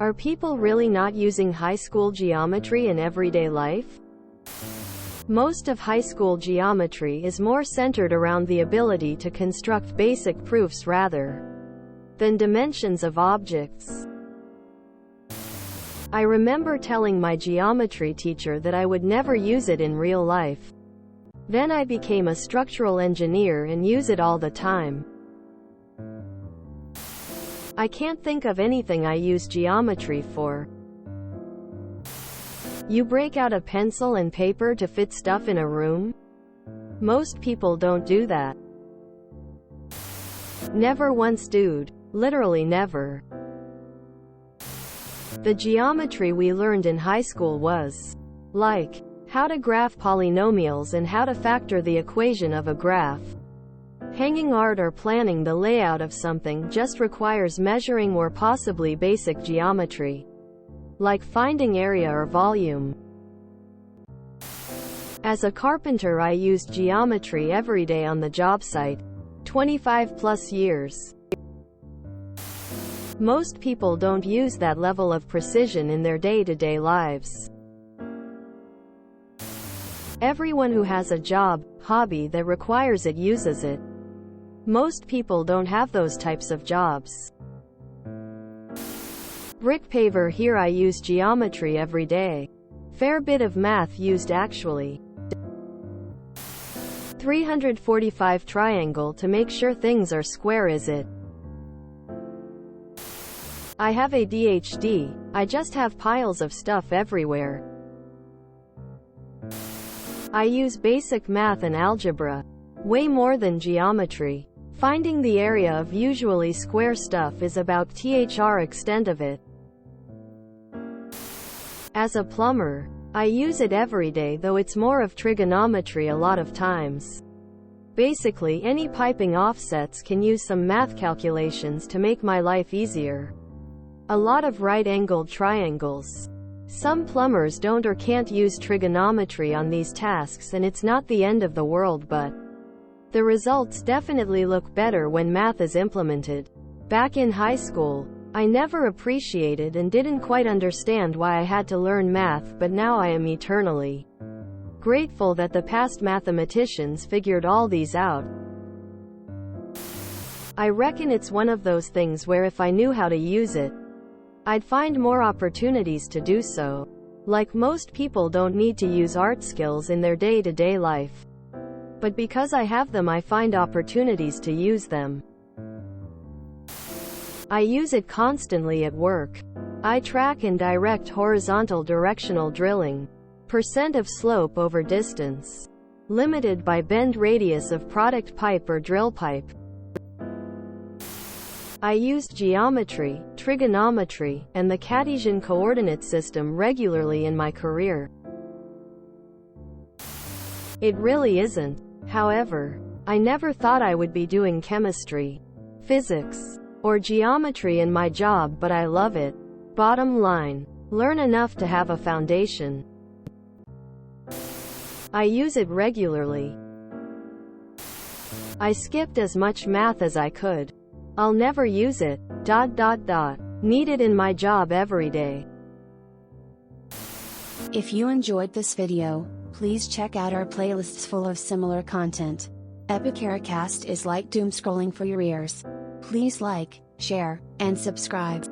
Are people really not using high school geometry in everyday life? Most of high school geometry is more centered around the ability to construct basic proofs rather than dimensions of objects. I remember telling my geometry teacher that I would never use it in real life. Then I became a structural engineer and use it all the time. I can't think of anything I use geometry for. You break out a pencil and paper to fit stuff in a room? Most people don't do that. Never once, dude. Literally never. The geometry we learned in high school was like how to graph polynomials and how to factor the equation of a graph. Hanging art or planning the layout of something just requires measuring or possibly basic geometry, like finding area or volume. As a carpenter, I used geometry every day on the job site, 25 plus years. Most people don't use that level of precision in their day-to-day lives. Everyone who has a job, hobby that requires it uses it. Most people don't have those types of jobs. Brick paver, here I use geometry every day. Fair bit of math used actually. 345 triangle to make sure things are square, is it? I have ADHD, I just have piles of stuff everywhere. I use basic math and algebra. Way more than geometry. Finding the area of usually square stuff is about the extent of it. As a plumber, I use it every day, though it's more of trigonometry a lot of times. Basically, any piping offsets can use some math calculations to make my life easier. A lot of right-angled triangles. Some plumbers don't or can't use trigonometry on these tasks, and it's not the end of the world, but the results definitely look better when math is implemented. Back in high school, I never appreciated and didn't quite understand why I had to learn math, but now I am eternally grateful that the past mathematicians figured all these out. I reckon it's one of those things where if I knew how to use it, I'd find more opportunities to do so. Like most people don't need to use art skills in their day-to-day life. But because I have them, I find opportunities to use them. I use it constantly at work. I track and direct horizontal directional drilling. Percent of slope over distance. Limited by bend radius of product pipe or drill pipe. I used geometry, trigonometry, and the Cartesian coordinate system regularly in my career. It really isn't, however, I never thought I would be doing chemistry, physics, or geometry in my job, but I love it. Bottom line, learn enough to have a foundation. I use it regularly. I skipped as much math as I could. I'll never use it. Need it in my job every day. If you enjoyed this video, please check out our playlists full of similar content. Epicaricast is like doom scrolling for your ears. Please like, share, and subscribe.